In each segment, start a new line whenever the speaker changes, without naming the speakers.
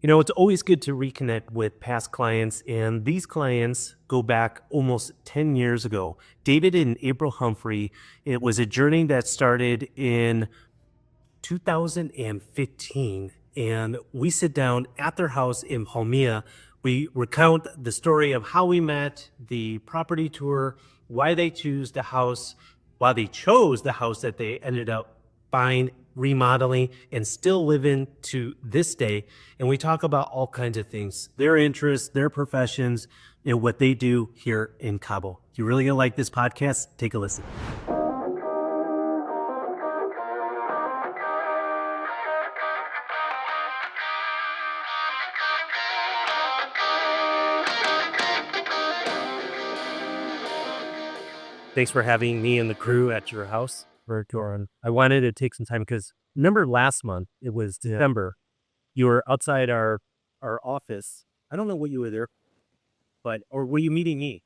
It's always good to reconnect with past clients, and these clients go back almost 10 years ago. David and April Humphrey, it was a journey that started in 2015, and we sit down at their house in Palmia. We recount the story of how we met, the property tour, why they choose the house, why they chose the house that they ended up buying, remodeling, and still live in to this day. And we talk about all kinds of things, their interests, their professions, and what they do here in Cabo. You really gonna like this podcast? Take a listen. Thanks for having me and the crew at your house for a tour. And I wanted to take some time because remember last month, it was December, you were outside our office. I don't know what you were there, or were you meeting me?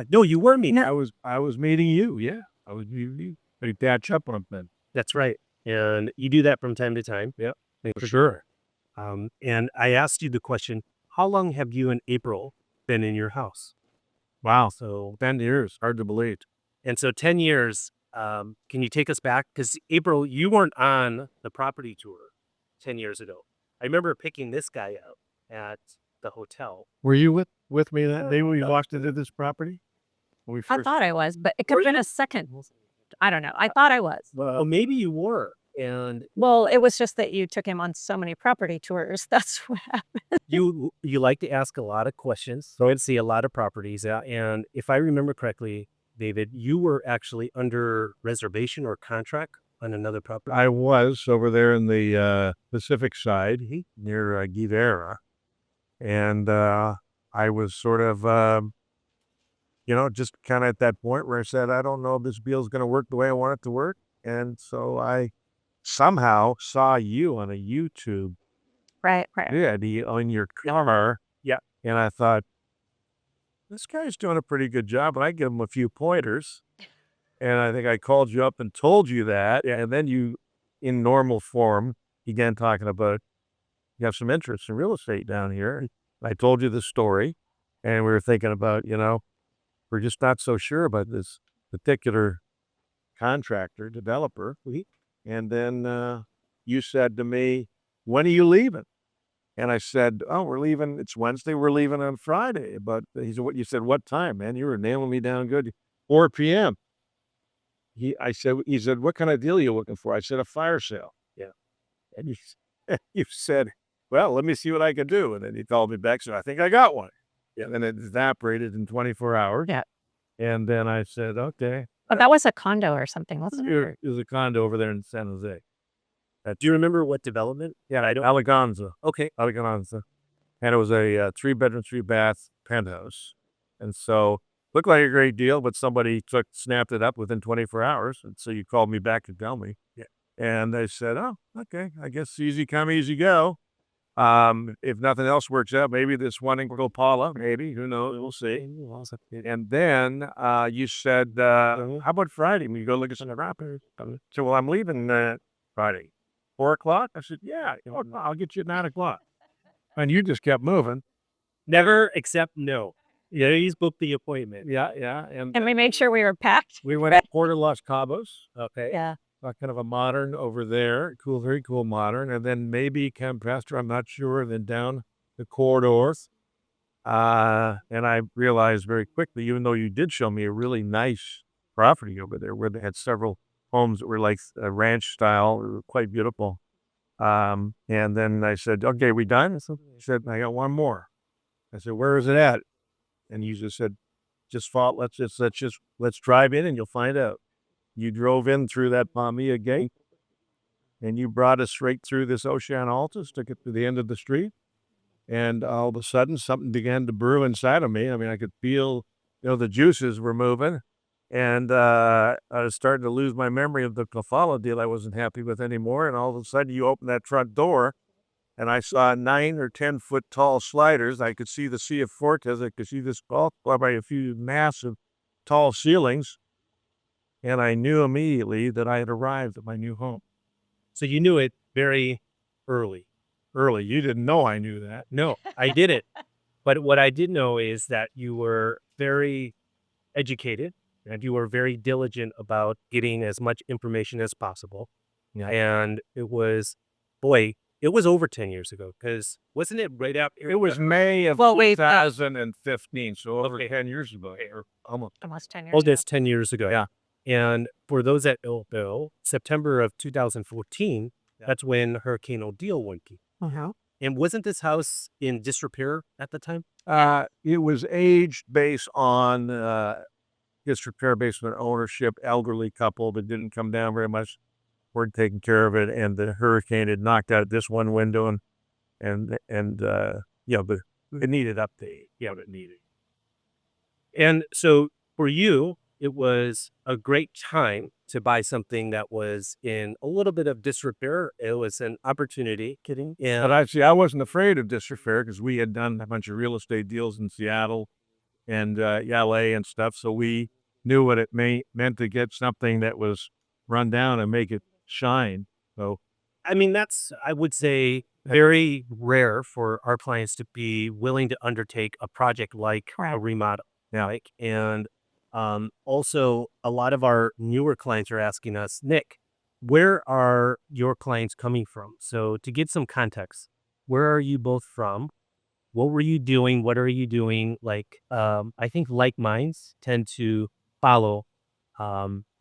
No, you were meeting.
I was meeting you. Yeah, I was meeting you. We catch up on them.
That's right. And you do that from time to time.
Yeah,
Thanks
for sure.
And I asked you the question, how long have you and April been in your house?
Wow,
So
10 years. Hard to believe.
And so 10 years, can you take us back? Because April, you weren't on the property tour 10 years ago. I remember picking this guy up at the hotel.
Were you with me that day when we walked into this property? When we
I
first,
thought I was, but it could have been a second. I don't know. I thought I was.
Well, maybe you were. And
Well, it was just that you took him on so many property tours. That's what happened.
you like to ask a lot of questions, so I'd see a lot of properties. And if I remember correctly, David, you were actually under reservation or contract on another property.
I was over there in the Pacific side near Guevara. And I was sort of, just kind of at that point where I said, I don't know if this deal's going to work the way I want it to work. And so I somehow saw you on a YouTube
Right.
video on your camera.
Yeah.
And I thought, this guy's doing a pretty good job, but I give him a few pointers. And I think I called you up and told you that. And then you, in normal form, began talking about you have some interest in real estate down here. I told you the story, and we were thinking about, we're just not so sure about this particular contractor, developer. And then you said to me, when are you leaving? And I said, oh, we're leaving. It's Wednesday. We're leaving on Friday. But he said, you said, what time, man? You were nailing me down good. 4 p.m. He said, what kind of deal are you looking for? I said, a fire sale.
Yeah.
And you said, well, let me see what I can do. And then he called me back. So I think I got one.
Yeah.
And it evaporated in 24 hours.
Yeah.
And then I said, okay.
But that was a condo or something, wasn't it?
It was a condo over there in San Jose.
Do you remember what development?
Yeah, Alleganza.
Okay.
Alleganza. And it was a 3-bedroom, 3-bath penthouse. And so looked like a great deal, but somebody snapped it up within 24 hours. And so you called me back to tell me.
Yeah.
And I said, oh, okay, I guess easy come, easy go. If nothing else works out, maybe this one in Paula, maybe, who knows, we'll see. And then you said, how about Friday? We go look at some properties. So, well, I'm leaving Friday. 4 o'clock? I said, yeah, I'll get you at 9 o'clock. And you just kept moving.
Never accept no. Yeah, he's booked the appointment.
Yeah.
And we made sure we were packed.
We went to Port of Los Cabos.
Okay.
Yeah.
Kind of a modern over there. Cool, very cool modern. And then maybe Campestre, I'm not sure. And then down the corridors. And I realized very quickly, even though you did show me a really nice property over there where they had several homes that were like a ranch style, they were quite beautiful. And then I said, okay, we done? He said, I got one more. I said, where is it at? And you just said, let's drive in and you'll find out. You drove in through that Palmia gate and you brought us straight through this Ocean Altus, took it to the end of the street. And all of a sudden something began to brew inside of me. I mean, I could feel, the juices were moving. And I was starting to lose my memory of the Kafala deal I wasn't happy with anymore. And all of a sudden you open that front door and I saw 9 or 10 foot tall sliders. I could see the Sea of Fortes. I could see this golf club by a few massive tall ceilings. And I knew immediately that I had arrived at my new home.
So you knew it very early.
early. You didn't know I knew that.
No, I didn't. But what I did know is that you were very educated and you were very diligent about getting as much information as possible.
Yeah.
And it was, boy, it was over 10 years ago because wasn't it right after?
It was May of
Well, wait,
2015, so over
Okay.
10 years ago, or almost.
almost 10 years
Oh,
ago.
that's 10 years ago.
Yeah.
And for those that don't know, September of 2014, that's when Hurricane Odile went.
Uh-huh.
And wasn't this house in disrepair at the time?
It was aged based on disrepair based on ownership, elderly couple that didn't come down very much, weren't taking care of it, and the hurricane had knocked out this one window, and but it needed update. Yeah, it needed.
And so for you, it was a great time to buy something that was in a little bit of disrepair. It was an opportunity. Kidding.
But
And
I wasn't afraid of disrepair because we had done a bunch of real estate deals in Seattle and LA and stuff, so we knew what it meant to get something that was run down and make it shine. So
I mean, that's, I would say, very rare for our clients to be willing to undertake a project like a
Correct.
remodel.
Yeah.
Like, and also, a lot of our newer clients are asking us, Nick, where are your clients coming from? So, to get some context, where are you both from? What were you doing? What are you doing? Like, I think like minds tend to follow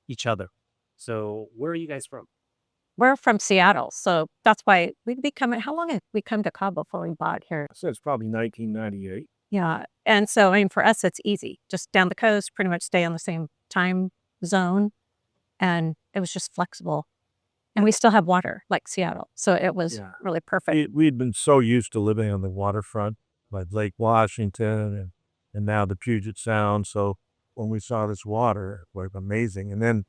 each other. So, where are you guys from?
We're from Seattle, so that's why we'd be coming. How long have we come to Cabo before we bought here?
I said it's probably 1998.
Yeah. And so, I mean, for us, it's easy. Just down the coast, pretty much stay on the same time zone. And it was just flexible. And we still have water like Seattle. So it was
Yeah.
really perfect.
We'd been so used to living on the waterfront, like Lake Washington and now the Puget Sound. So when we saw this water, it was amazing. And then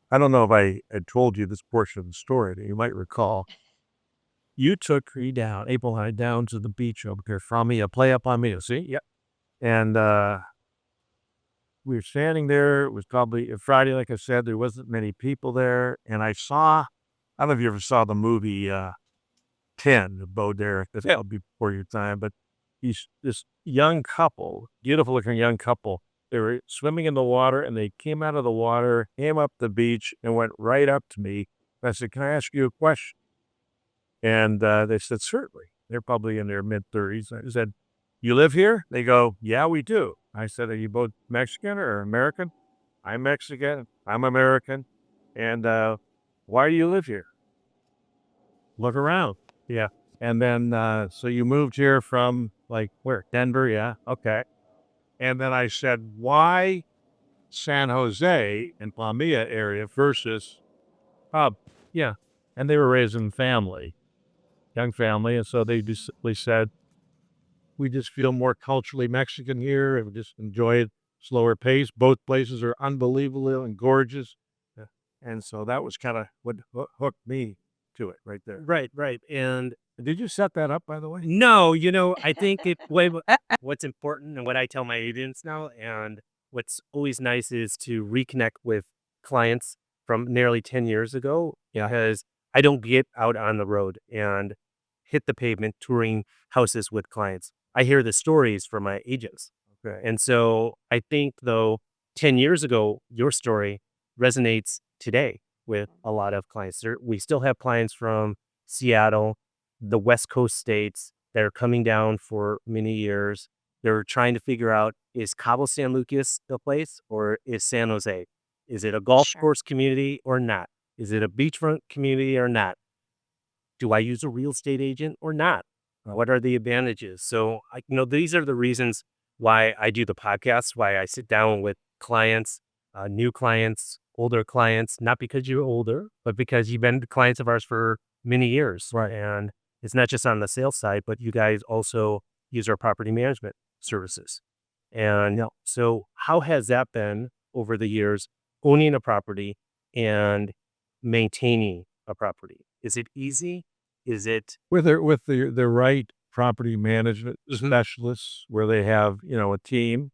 I don't know if I had told you this portion of the story that you might recall. You took me down, April and I, down to the beach over there from me, a play up on me. See? Yep. And we were standing there. It was probably a Friday, like I said. There wasn't many people there. And I don't know if you ever saw the movie 10, Bo Derek. That's probably before your time. But he's this young couple, beautiful looking young couple. They were swimming in the water and they came out of the water, came up the beach and went right up to me. I said, "Can I ask you a question?" And they said, "Certainly." They're probably in their mid-30s. I said, "You live here?" They go, "Yeah, we do." I said, "Are you both Mexican or American?" "I'm Mexican. I'm American. And why do you live here?" "Look around."
Yeah.
And then, so you moved here from like where? Denver? Yeah. Okay. And then I said, "Why San Jose and Palmilla area versus Hub?"
Yeah.
And they were raising family, young family. And so they just simply said, "We just feel more culturally Mexican here and we just enjoy it, slower pace. Both places are unbelievable and gorgeous."
Yeah.
And so that was kind of what hooked me to it right there.
Right. Right. And
Did you set that up, by the way?
no, I think what's important and what I tell my agents now, and what's always nice is to reconnect with clients from nearly 10 years ago.
Yeah.
Because I don't get out on the road and hit the pavement touring houses with clients. I hear the stories from my agents.
Okay.
And so I think, though, 10 years ago, your story resonates today with a lot of clients. We still have clients from Seattle, the West Coast states that are coming down for many years. They're trying to figure out, is Cabo San Lucas the place or is San Jose? Is it a golf
Sure.
course community or not? Is it a beachfront community or not? Do I use a real estate agent or not? What are the advantages? So, these are the reasons why I do the podcast, why I sit down with clients, new clients, older clients, not because you're older, but because you've been clients of ours for many years.
Right.
And it's not just on the sales side, but you guys also use our property management services. And
Yeah.
so, how has that been over the years, owning a property and maintaining a property? Is it easy? Is it
With the right property management specialists where they have, a team,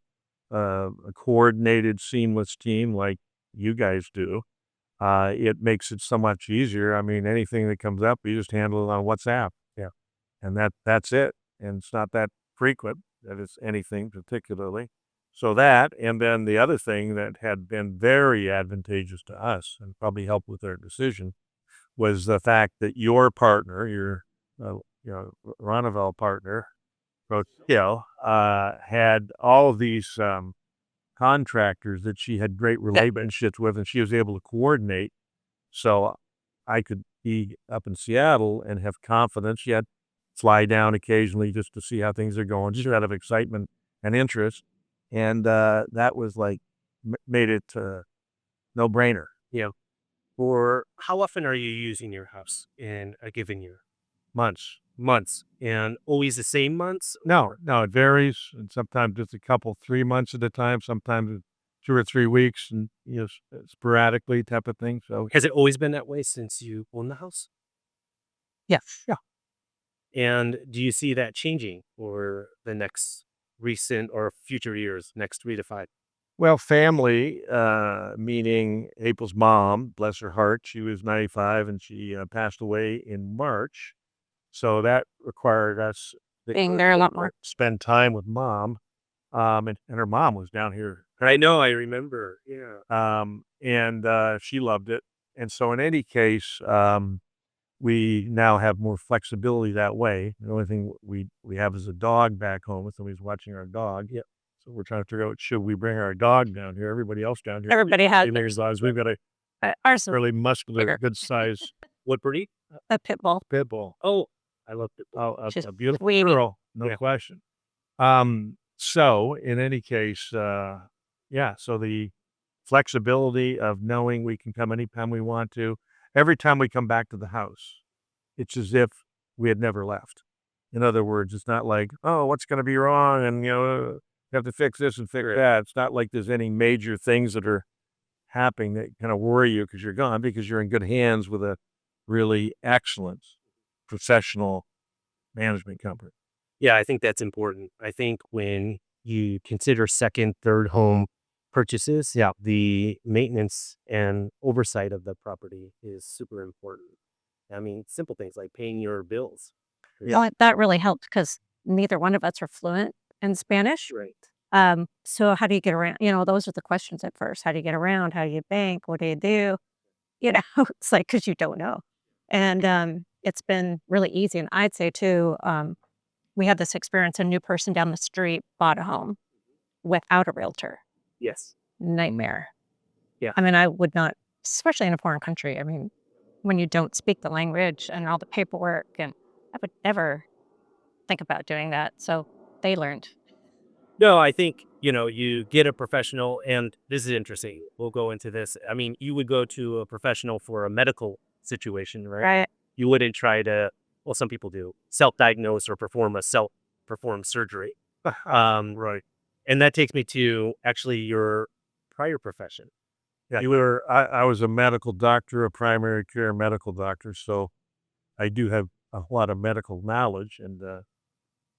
a coordinated, seamless team like you guys do, it makes it so much easier. I mean, anything that comes up, you just handle it on WhatsApp. Yeah. And that's it. And it's not that frequent that it's anything particularly. So that, and then the other thing that had been very advantageous to us and probably helped with our decision was the fact that your partner, your Ronival partner, Rochelle, had all of these contractors that she had great relationships with, and she was able to coordinate. So I could be up in Seattle and have confidence, yet fly down occasionally just to see how things are going, just out of excitement and interest. And that was like, made it no brainer.
Yeah. For how often are you using your house in a given year?
Months.
Months. And always the same months?
No, it varies. And sometimes it's a couple, 3 months at a time. Sometimes it's 2 or 3 weeks and, sporadically type of thing. So
Has it always been that way since you own the house?
Yes.
Yeah.
And do you see that changing for the next recent or future years, next 3 to 5?
Well, family, meaning April's mom, bless her heart, she was 95 and she passed away in March. So that required us
Being there a lot more.
spend time with mom. And her mom was down here.
I know, I remember. Yeah.
And she loved it. And so in any case, we now have more flexibility that way. The only thing we have is a dog back home. Somebody's watching our dog.
Yep.
So we're trying to figure out, should we bring our dog down here? Everybody else down here.
Everybody has
There's dogs. We've got a
ours is
fairly muscular,
bigger.
good size
What breed?
a pit bull.
pit bull.
Oh, I love it.
Oh,
She's
a beautiful
sweetie.
girl, no
Yeah.
question. So in any case, so the flexibility of knowing we can come anytime we want to. Every time we come back to the house, it's as if we had never left. In other words, it's not like, oh, what's going to be wrong? And, you have to fix this and fix that. It's not like there's any major things that are happening that kind of worry you because you're gone, because you're in good hands with a really excellent professional management company.
Yeah, I think that's important. I think when you consider second, third home purchases, the maintenance and oversight of the property is super important. I mean, simple things like paying your bills.
Well, that really helped because neither one of us are fluent in Spanish.
Right.
So how do you get around? Those are the questions at first. How do you get around? How do you bank? What do you do? It's like, because you don't know. And it's been really easy. And I'd say too, we had this experience, a new person down the street bought a home without a realtor.
Yes.
Nightmare.
Yeah.
I mean, I would not, especially in a foreign country. I mean, when you don't speak the language and all the paperwork, and I would never think about doing that. So they learned.
No, I think, you get a professional, and this is interesting. We'll go into this. I mean, you would go to a professional for a medical situation, right?
Right.
You wouldn't try to, well, some people do, self-diagnose or perform surgery.
Right.
And that takes me to actually your prior profession.
Yeah. I was a medical doctor, a primary care medical doctor. So I do have a lot of medical knowledge, and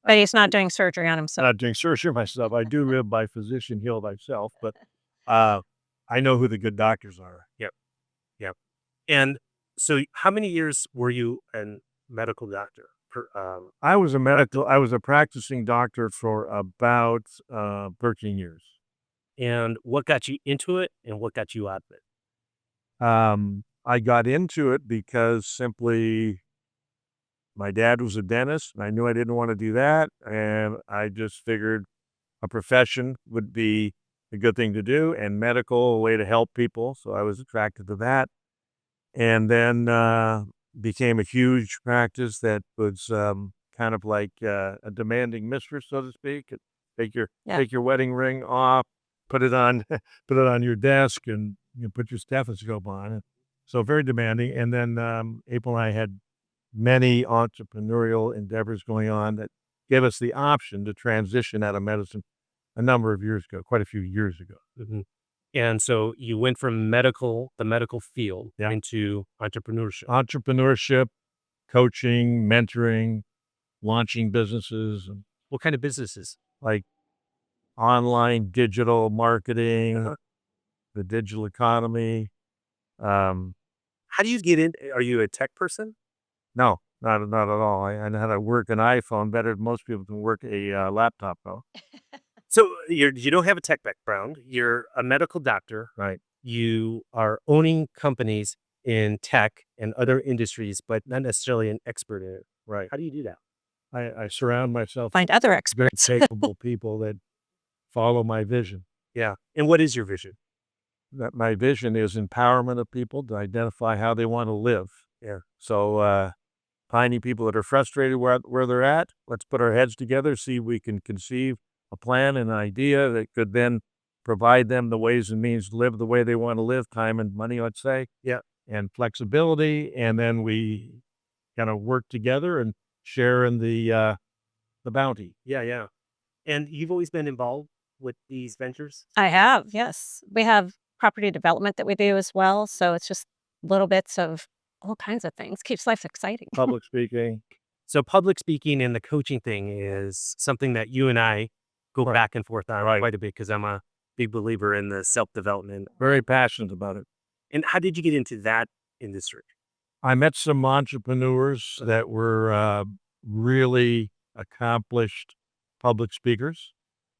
But he's not doing surgery on himself.
not doing surgery myself. I do live by physician, heal thyself, but I know who the good doctors are.
Yep. And so how many years were you a medical doctor?
I was a practicing doctor for about 13 years.
And what got you into it and what got you out of it?
I got into it because simply my dad was a dentist and I knew I didn't want to do that. And I just figured a profession would be a good thing to do, and medical, a way to help people. So I was attracted to that. And then became a huge practice that was kind of like a demanding mistress, so to speak. Take your wedding ring off, put it on your desk, and put your stethoscope on. So very demanding. And then April and I had many entrepreneurial endeavors going on that gave us the option to transition out of medicine a number of years ago, quite a few years ago.
Mm-hmm. And so you went from the medical field into
Entrepreneurship, coaching, mentoring, launching businesses.
What kind of businesses?
Like online digital marketing, the digital economy.
How do you get in? Are you a tech person?
No, Not at all. I know how to work an iPhone better than most people can work a laptop, though.
So you don't have a tech background. You're a medical doctor.
Right.
You are owning companies in tech and other industries, but not necessarily an expert in it.
Right.
How do you do that?
I surround myself
Find other
with very
experts.
capable people that follow my vision.
Yeah. And what is your vision?
That my vision is empowerment of people to identify how they want to live.
Yeah.
So finding people that are frustrated where they're at, let's put our heads together, see if we can conceive a plan, an idea that could then provide them the ways and means to live the way they want to live, time and money, let's say.
Yeah.
And flexibility. And then we kind of work together and share in the bounty.
Yeah. Yeah. And you've always been involved with these ventures?
I have, yes. We have property development that we do as well. So it's just little bits of all kinds of things. Keeps life exciting.
Public speaking.
So public speaking and the coaching thing is something that you and I go
Right.
back and forth on
Right.
quite a bit because I'm a big believer in the self-development.
Very passionate about it.
And how did you get into that industry?
I met some entrepreneurs that were really accomplished public speakers,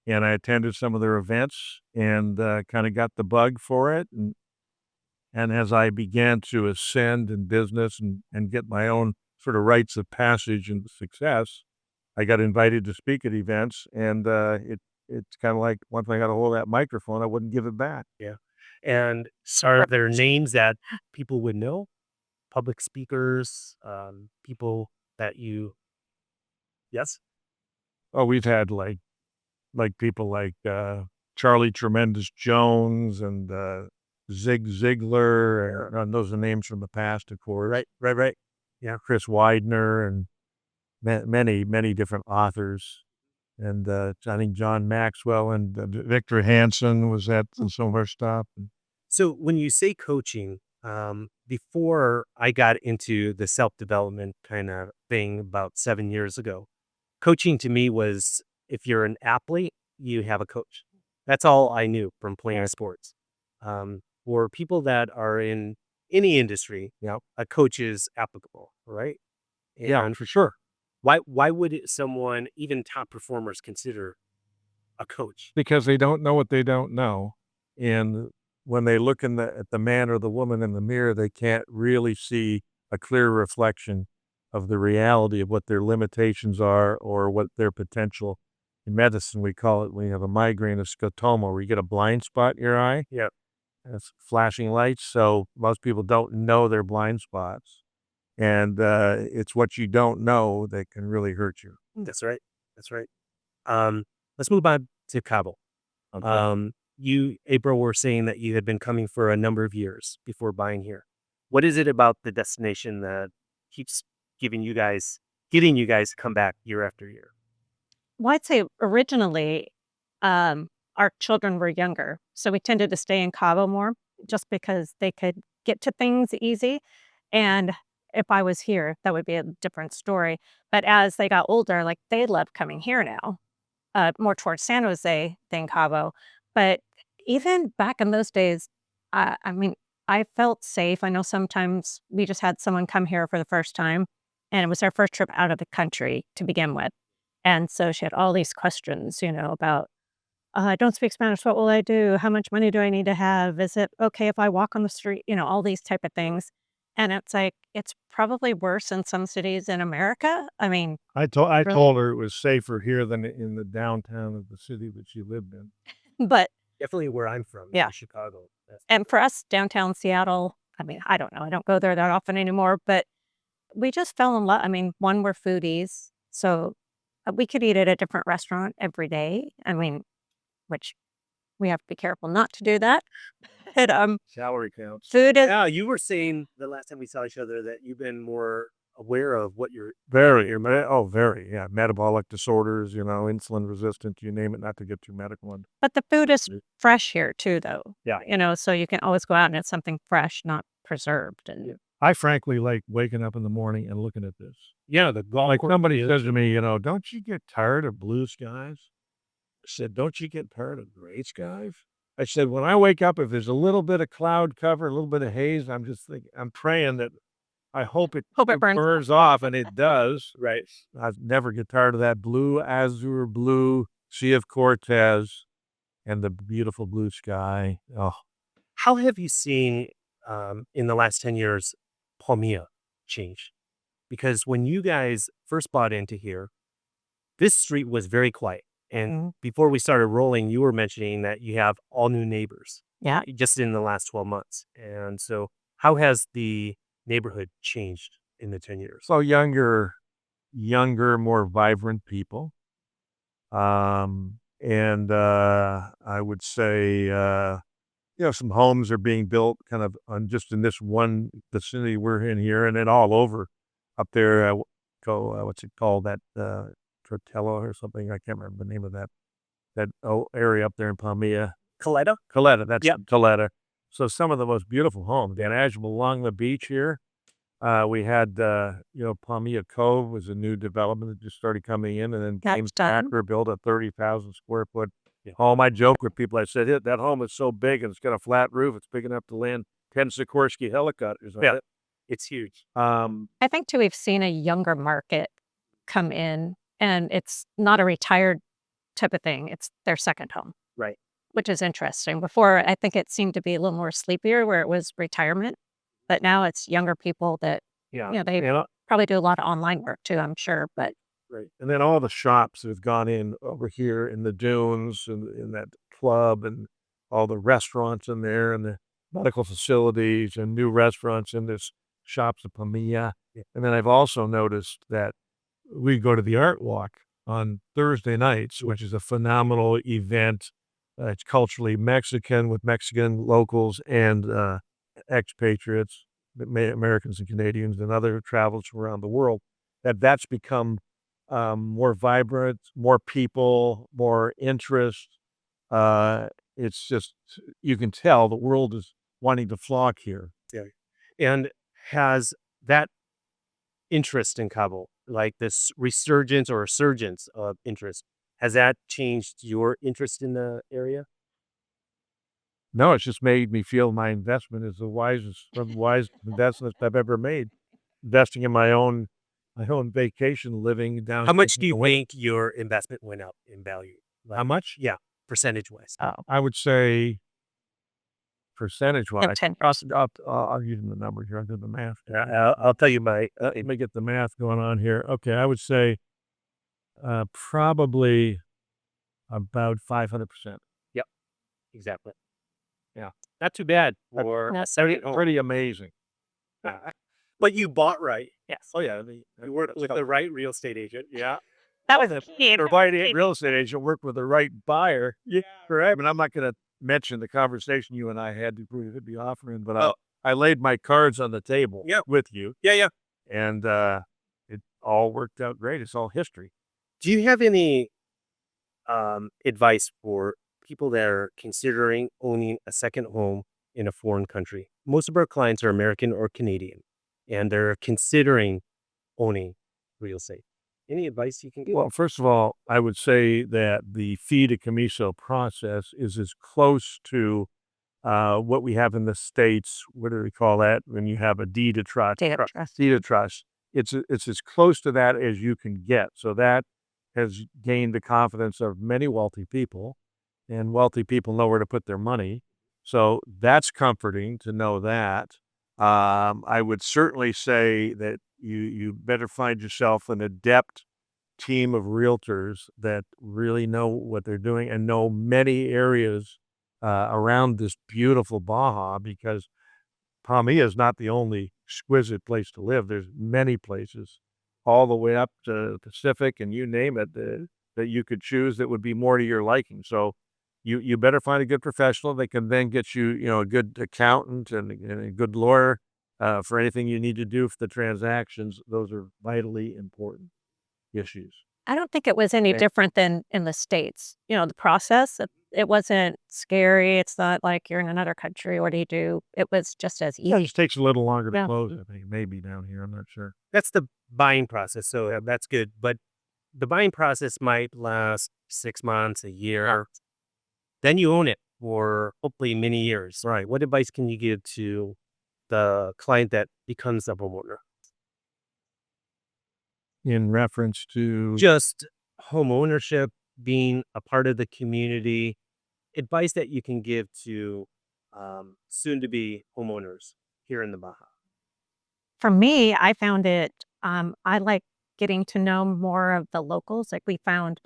and I attended some of their events and kind of got the bug for it. And as I began to ascend in business and get my own sort of rites of passage and success, I got invited to speak at events, and it's kind of like once I got a hold of that microphone, I wouldn't give it back.
Yeah. And are there names that people would know? Public speakers, people that you, yes?
Oh, we've had like people like Charlie Tremendous Jones and Zig Ziglar, and those are names from the past, of course.
Right.
Yeah, Chris Widener and many different authors. And I think John Maxwell and Victor Hansen was at some of our stuff.
So when you say coaching, before I got into the self-development kind of thing about 7 years ago, coaching to me was if you're an athlete, you have a coach. That's all I knew from playing sports. For people that are in any industry, a coach is applicable, right?
Yeah,
And
for sure.
why would someone, even top performers, consider a coach?
Because they don't know what they don't know. And when they look at the man or the woman in the mirror, they can't really see a clear reflection of the reality of what their limitations are or what their potential. In medicine, we call it, when you have a migraine, a scotoma, where you get a blind spot in your eye.
Yeah.
It's flashing lights. So most people don't know their blind spots. And it's what you don't know that can really hurt you.
That's right. That's right. Let's move on to Cabo.
Okay.
You, April, were saying that you had been coming for a number of years before buying here. What is it about the destination that keeps getting you guys to come back year after year?
Well, I'd say originally, our children were younger, so we tended to stay in Cabo more just because they could get to things easy. And if I was here, that would be a different story. But as they got older, like they love coming here now, more towards San Jose than Cabo. But even back in those days, I mean, I felt safe. I know sometimes we just had someone come here for the first time, and it was their first trip out of the country to begin with. And so she had all these questions, about, I don't speak Spanish. What will I do? How much money do I need to have? Is it okay if I walk on the street? All these type of things. And it's like, it's probably worse in some cities in America. I mean,
I
really,
told her it was safer here than in the downtown of the city that she lived in.
but
Definitely where I'm from,
yeah.
in Chicago.
And for us, downtown Seattle, I mean, I don't know. I don't go there that often anymore, but we just fell in love. I mean, one, we're foodies. So we could eat at a different restaurant every day. I mean, which we have to be careful not to do that. But
Salary counts.
food is
Yeah, you were saying the last time we saw each other that you've been more aware of what you're.
Very, very, yeah. Metabolic disorders, insulin resistant, you name it, not to get too medical.
but the food is fresh here too, though.
Yeah.
So you can always go out and it's something fresh, not preserved. And
I frankly like waking up in the morning and looking at this.
Yeah, the golf
Like
course
somebody
is-
says to me, don't you get tired of blue skies? I said, don't you get tired of gray skies? I said, when I wake up, if there's a little bit of cloud cover, a little bit of haze, I'm just thinking, I'm praying that I hope it,
Hope it burns
burns off, and it does.
Right.
I never get tired of that blue, azure blue Sea of Cortez and the beautiful blue sky. Oh,
How have you seen in the last 10 years Palmilla change? Because when you guys first bought into here, this street was very quiet. And
Mhm.
before we started rolling, you were mentioning that you have all new neighbors
Yeah.
just in the last 12 months. And so, how has the neighborhood changed in the 10 years?
so younger, more vibrant people. And I would say, some homes are being built kind of on just in this one vicinity we're in here, and then all over up there. What's it called? That Tortello or something. I can't remember the name of that area up there in Palmilla.
Coletta?
Coletta. That's
Yep.
Coletta. So some of the most beautiful homes. And as along the beach here, we had Palmilla Cove was a new development that just started coming in, and then
That's
James
done.
Packer built a 30,000 square foot
Yeah.
home. I joke with people. I said, that home is so big and it's got a flat roof. It's big enough to land 10 Sikorsky helicopters on
Yeah.
it.
It's huge.
I think too, we've seen a younger market come in, and it's not a retired type of thing. It's their second home,
Right.
which is interesting. Before, I think it seemed to be a little more sleepier where it was retirement, but now it's younger people that,
Yeah.
they
And
probably do a lot of online work too, I'm sure. But
Right. And then all the shops that have gone in over here in the dunes and in that club and all the restaurants in there and the medical facilities and new restaurants in this shops of Pamilla.
Yeah.
And then I've also noticed that we go to the art walk on Thursday nights, which is a phenomenal event. It's culturally Mexican with Mexican locals and expatriates, Americans and Canadians and other travelers from around the world. That's become more vibrant, more people, more interest. It's just, you can tell the world is wanting to flock here.
And has that interest in Cabo, like this resurgence or resurgence of interest, has that changed your interest in the area?
No, it's just made me feel my investment is one of the wisest investments I've ever made. Investing in my own vacation living down.
How much do you think your investment went up in value?
How much?
Yeah, percentage wise.
I would say percentage wise.
10.
I'll use the numbers here. I'll do the math.
I'll tell you my.
Let me get the math going on here. Okay, I would say probably about 500%.
Yep, exactly. Yeah, not too bad for
No.
a second home.
Pretty amazing.
But you bought right.
Yes.
Oh yeah,
You worked with the right real estate agent. Yeah.
That was a key.
the right real estate agent worked with the right buyer. Yeah, correct. I mean, I'm not going to mention the conversation you and I had to be offering, but I laid my cards on the table with you,
Yeah.
and it all worked out great. It's all history.
Do you have any advice for people that are considering owning a second home in a foreign country? Most of our clients are American or Canadian, and they're considering owning real estate. Any advice you can give?
Well, first of all, I would say that the fideicomiso process is as close to what we have in the States. What do we call that? When you have a deed of trust.
Deed of trust.
Deed of trust. It's as close to that as you can get. So that has gained the confidence of many wealthy people, and wealthy people know where to put their money. So that's comforting to know that. I would certainly say that you better find yourself an adept team of realtors that really know what they're doing and know many areas around this beautiful Baja, because Palmilla is not the only exquisite place to live. There's many places all the way up to the Pacific and you name it that you could choose that would be more to your liking. So you better find a good professional that can then get you, a good accountant and a good lawyer for anything you need to do for the transactions. Those are vitally important issues.
I don't think it was any
Okay.
different than in the States. The process, it wasn't scary. It's not like you're in another country. What do you do? It was just as
Yeah, it
easy.
just takes a little longer to
Yeah.
close, I think. Maybe down here, I'm not sure.
That's the buying process, so that's good. But the buying process might last 6 months, a year. Then you own it for hopefully many years.
Right.
What advice can you give to the client that becomes a homeowner.
In reference to
Just home ownership, being a part of the community, advice that you can give to soon to be homeowners here in the Baja.
For me, I found it, I like getting to know more of the locals. Like we found,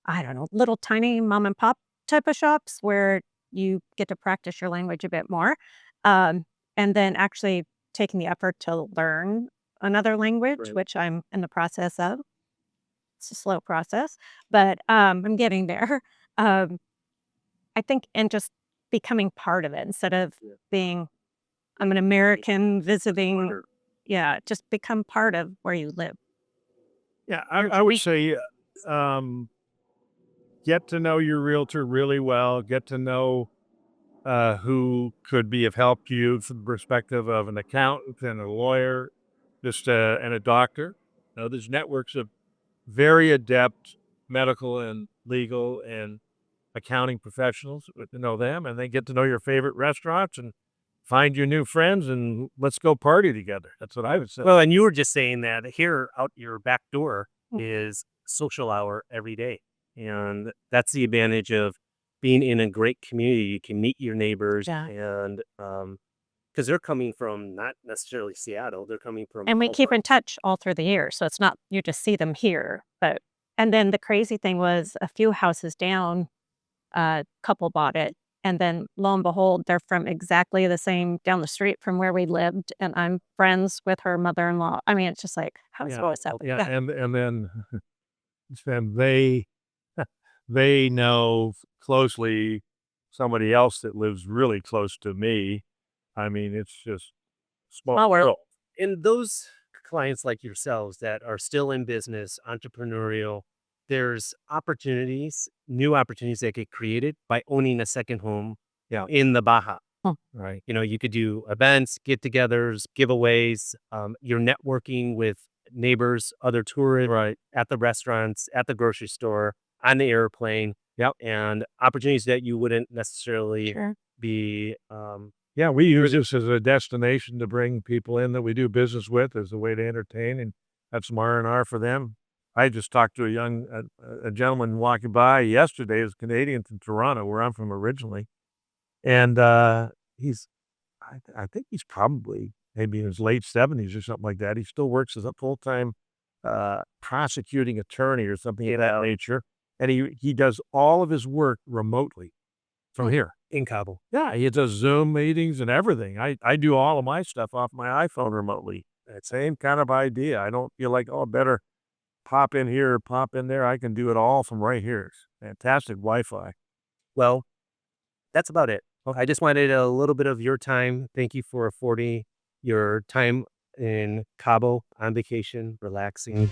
I don't know, little tiny mom and pop type of shops where you get to practice your language a bit more. Um, and then actually taking the effort to learn another language,
Right.
which I'm in the process of. It's a slow process, but I'm getting there. Um, I think, and just becoming part of it instead of
Yeah.
being, I'm an American visiting.
Sure.
Yeah, just become part of where you live.
Yeah, I would say, get to know your realtor really well. Get to know who could be of help to you from the perspective of an accountant and a lawyer, and a doctor. There's networks of very adept medical and legal and accounting professionals. To know them, and then get to know your favorite restaurants and find your new friends, and let's go party together. That's what I would say.
Well, and you were just saying that here out your back door
Mm.
is social hour every day. And that's the advantage of being in a great community. You can meet your neighbors
Yeah.
and because they're coming from not necessarily Seattle, they're coming from
And we
all
keep in
parts.
touch all through the year, so it's not you just see them here, but and then the crazy thing was a few houses down, a couple bought it, and then lo and behold, they're from exactly the same down the street from where we lived, and I'm friends with her mother-in-law. I mean, it's just like, how
Yeah,
so is that?
yeah, and then then they know closely somebody else that lives really close to me. I mean, it's just small
Small world.
world.
And those clients like yourselves that are still in business, entrepreneurial, there's opportunities, new opportunities that get created by owning a second home in the Baja.
Right.
You could do events, get-togethers, giveaways. You're networking with neighbors, other tourists
Right.
at the restaurants, at the grocery store, on the airplane.
Yep.
And opportunities that you wouldn't necessarily
Sure.
be.
Yeah, we use this as a destination to bring people in that we do business with as a way to entertain, and that's some R&R for them. I just talked to a gentleman walking by yesterday. He's Canadian from Toronto, where I'm from originally, and he's I think he's probably maybe in his late 70s or something like that. He still works as a full-time prosecuting attorney or something of that nature, and he does all of his work remotely from here.
In Cabo.
Yeah, he does Zoom meetings and everything. I do all of my stuff off my iPhone remotely. That same kind of idea. I don't feel like, oh, I better pop in here or pop in there. I can do it all from right here. It's fantastic Wi-Fi.
Well, that's about it. I just wanted a little bit of your time. Thank you for affording your time in Cabo on vacation, relaxing.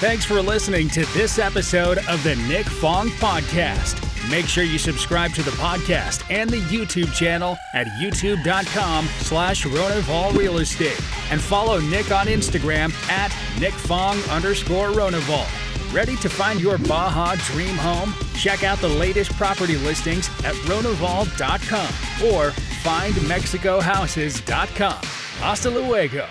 Thanks for listening to this episode of the Nick Fong Podcast. Make sure you subscribe to the podcast and the YouTube channel at youtube.com/Ronival Real Estate and follow Nick on Instagram at NickFong_Ronival. Ready to find your Baja dream home? Check out the latest property listings at Ronival.com or findmexicohouses.com. Hasta luego.